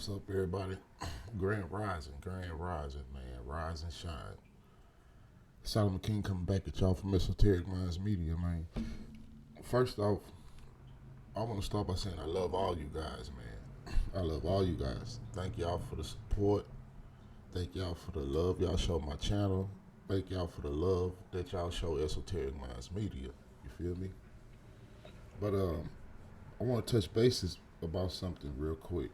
What's up, everybody? Grand Rising, man. Rise and shine. Solomon King coming back at y'all from Esoteric Minds Media, man. First off, I want to start by saying I love all you guys, man. I love all you guys. Thank y'all for the support. Thank y'all for the love y'all show my channel. Thank y'all for the love that y'all show Esoteric Minds Media. You feel me? But I want to touch bases about something real quick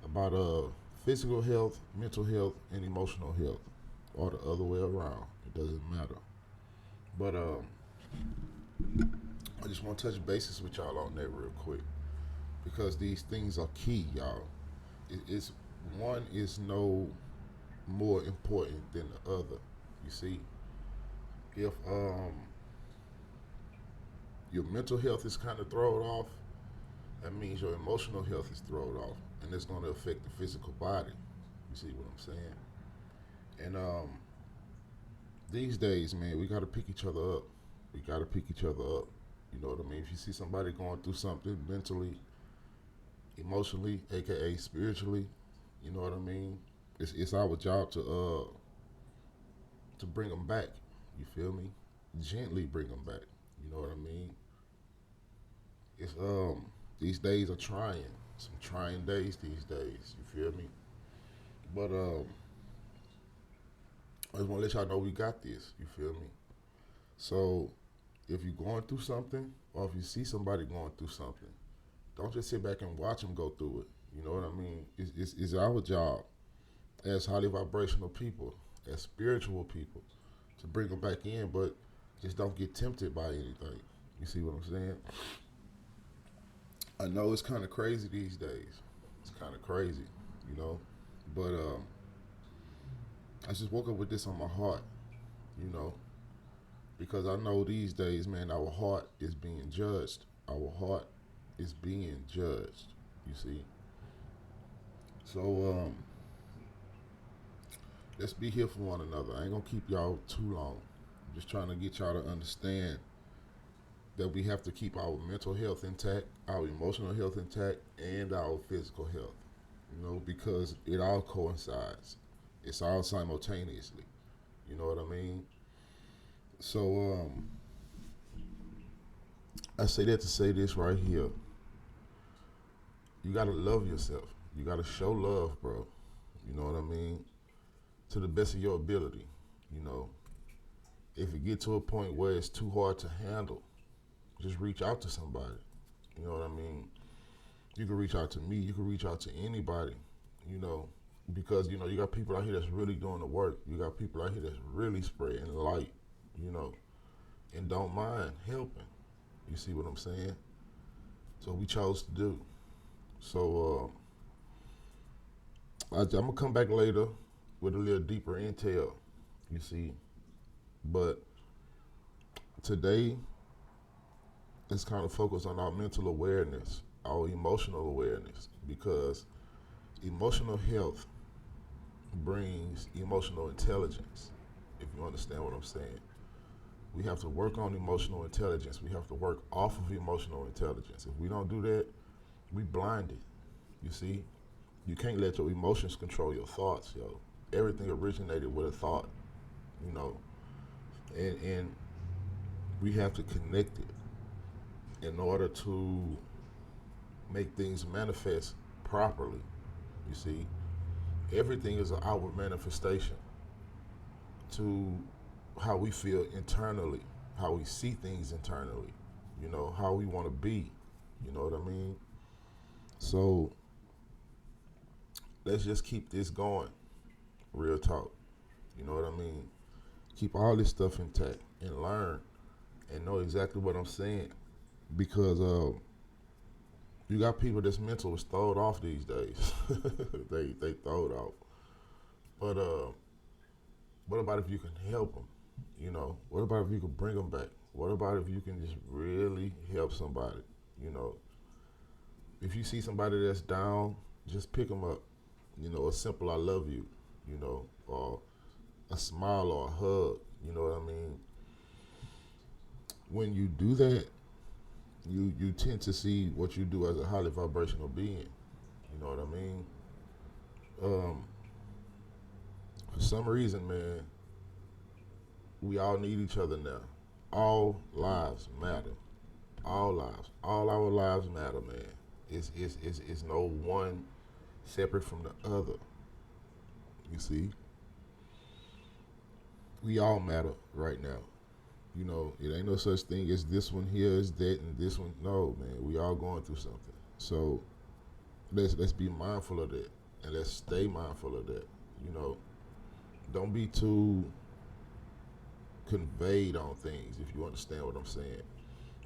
about physical health, mental health, and emotional health, or the other way around. It doesn't matter. But I just want to touch bases with y'all on that real quick because these things are key, y'all. It's one is no more important than the other. You see, if your mental health is kind of thrown off, that means your emotional health is thrown off, and it's going to affect the physical body. You see what I'm saying? And these days, man, we got to pick each other up. We got to pick each other up. You know what I mean? If you see somebody going through something mentally, emotionally, aka spiritually, you know what I mean? It's our job to bring them back. You feel me? Gently bring them back. You know what I mean? It's these days are trying. Some trying days these days. You feel me? But I just want to let y'all know we got this. You feel me? So if you're going through something, or if you see somebody going through something, don't just sit back and watch them go through it. You know what I mean? It's our job as highly vibrational people, as spiritual people, to bring them back in, but just don't get tempted by anything. You see what I'm saying? I know it's kind of crazy these days. It's kind of crazy, you know. But I just woke up with this on my heart, you know, because I know these days, man, our heart is being judged. Our heart is being judged. You see. So let's be here for one another. I ain't gonna keep y'all too long. I'm just trying to get y'all to understand that we have to keep our mental health intact, our emotional health intact, and our physical health. You know, because it all coincides. It's all simultaneously. You know what I mean? So I say that to say this right here. You gotta love yourself. You gotta show love, bro. You know what I mean? To the best of your ability. You know, if it get to a point where it's too hard to handle, just reach out to somebody. You know what I mean? You can reach out to me. You can reach out to anybody. You know, because you got people out here that's really doing the work. You got people out here that's really spreading light. You know, and don't mind helping. You see what I'm saying? So we chose to do. So I'm gonna come back later with a little deeper intel. You see, but today let's kind of focus on our mental awareness, our emotional awareness, because emotional health brings emotional intelligence. If you understand what I'm saying, we have to work on emotional intelligence. We have to work off of emotional intelligence. If we don't do that, we blinded. You see, you can't let your emotions control your thoughts, yo. Everything originated with a thought, you know, and we have to connect it in order to make things manifest properly. You see, everything is an outward manifestation to how we feel internally, how we see things internally, you know, how we want to be. You know what I mean? So let's just keep this going. Real talk. You know what I mean? Keep all this stuff intact and learn and know exactly what I'm saying. Because you got people that's mental is thrown off these days. they throw it off. But what about if you can help them? You know, what about if you can bring them back? What about if you can just really help somebody? You know, if you see somebody that's down, just pick them up. You know, a simple "I love you," you know, or a smile or a hug. You know what I mean? When you do that, you tend to see what you do as a highly vibrational being. You know what I mean? Um, for some reason, man, we all need each other now. All lives matter. All lives. All our lives matter, man. It's no one separate from the other. You see, we all matter right now. You know, it ain't no such thing as this one here is that and this one. No, man, we all going through something. So let's be mindful of that and let's stay mindful of that. You know, don't be too conveyed on things if you understand what I'm saying.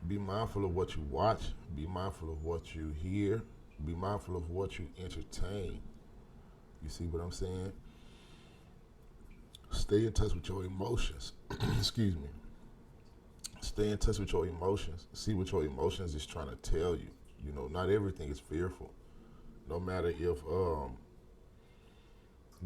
Be mindful of what you watch, be mindful of what you hear, be mindful of what you entertain. You see what I'm saying? Stay in touch with your emotions. Excuse me. Stay in touch with your emotions. See what your emotions is trying to tell you. You know, not everything is fearful. No matter if you're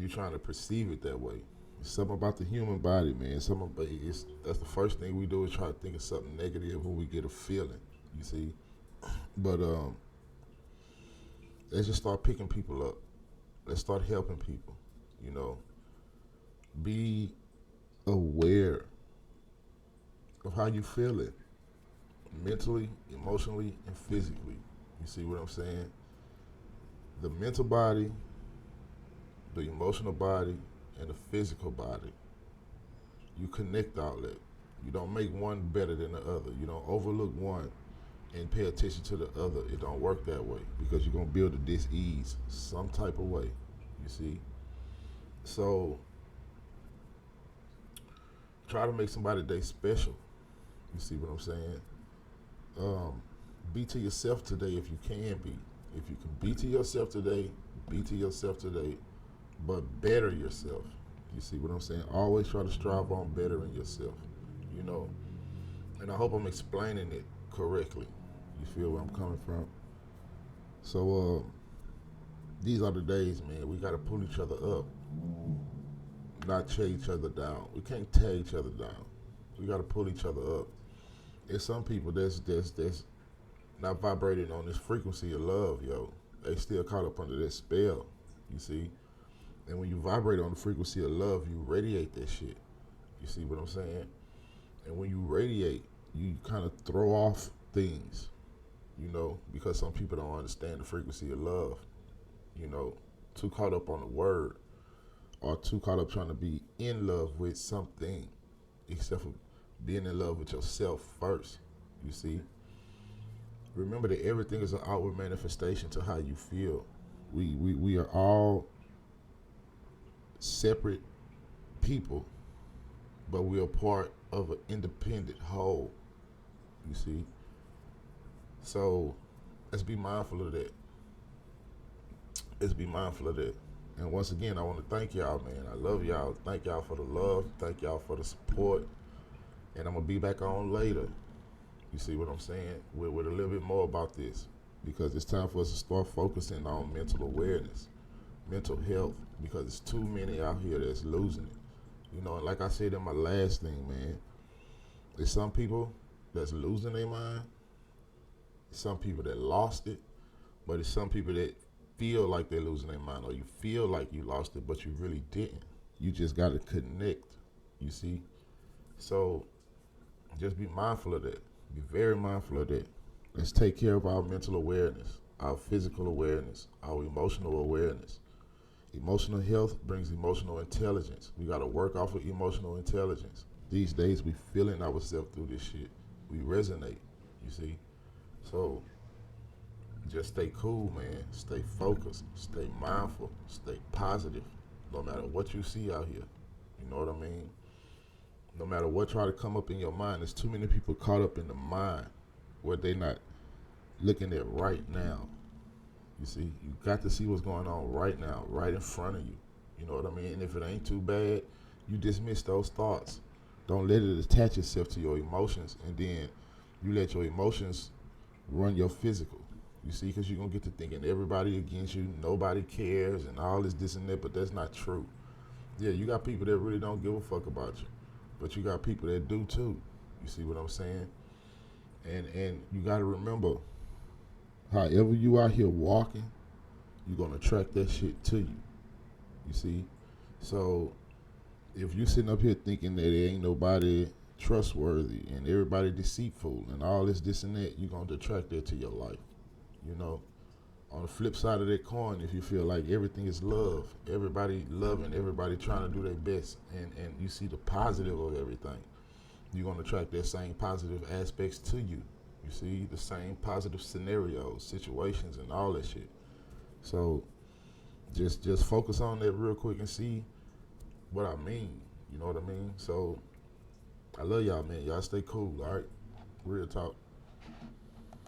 trying to perceive it that way. It's something about the human body, man. That's the first thing we do is try to think of something negative when we get a feeling. You see, but let's just start picking people up. Let's start helping people. You know, be aware of how you feel it mentally, emotionally, and physically. You see what I'm saying? The mental body, the emotional body, and the physical body. You connect all that. You don't make one better than the other. You don't overlook one and pay attention to the other. It don't work that way because you're gonna build a dis-ease some type of way. You see? So try to make somebody day special. You see what I'm saying? Be to yourself today if you can be. If you can be to yourself today, be to yourself today, but better yourself. You see what I'm saying? Always try to strive on bettering yourself. You know, and I hope I'm explaining it correctly. You feel where I'm coming from? So these are the days, man. We gotta pull each other up, not tear each other down. We can't tear each other down. We gotta pull each other up. There's some people that's not vibrating on this frequency of love, yo. They still caught up under that spell. You see? And when you vibrate on the frequency of love, you radiate that shit. You see what I'm saying? And when you radiate, you kind of throw off things, you know, because some people don't understand the frequency of love, you know, too caught up on the word or too caught up trying to be in love with something, except for being in love with yourself first, you see? Remember that everything is an outward manifestation to how you feel. We are all separate people, but we are part of an independent whole, you see? So let's be mindful of that. Let's be mindful of that. And once again, I want to thank y'all, man. I love y'all. Thank y'all for the love. Thank y'all for the support. And I'm going to be back on later. You see what I'm saying? With a little bit more about this. Because it's time for us to start focusing on mental awareness, mental health. Because there's too many out here that's losing it. You know, and like I said in my last thing, man, there's some people that's losing their mind. Some people that lost it. But it's some people that feel like they're losing their mind, or you feel like you lost it, but you really didn't. You just got to connect, you see? So just be mindful of that. Be very mindful of that. Let's take care of our mental awareness, our physical awareness, our emotional awareness. Emotional health brings emotional intelligence. We got to work off of emotional intelligence. These days, we feeling ourselves through this shit. We resonate, you see? So just stay cool, man. Stay focused. Stay mindful. Stay positive. No matter what you see out here. You know what I mean? No matter what try to come up in your mind, there's too many people caught up in the mind where they not looking at right now. You see? You got to see what's going on right now, right in front of you. You know what I mean? And if it ain't too bad, you dismiss those thoughts. Don't let it attach itself to your emotions, and then you let your emotions run your physical. You see, because you're going to get to thinking everybody against you, nobody cares, and all this and that, but that's not true. Yeah, you got people that really don't give a fuck about you, but you got people that do too. You see what I'm saying? And you got to remember, however you out here walking, you're going to attract that shit to you. You see? So if you sitting up here thinking that there ain't nobody trustworthy and everybody deceitful and all this and that, you're gonna detract that to your life. You know? On the flip side of that coin, if you feel like everything is love, everybody loving, everybody trying to do their best, and you see the positive of everything, you're going to attract that same positive aspects to you. You see the same positive scenarios, situations, and all that shit. So just focus on that real quick and see what I mean. You know what I mean? So I love y'all, man. Y'all stay cool, all right? Real talk.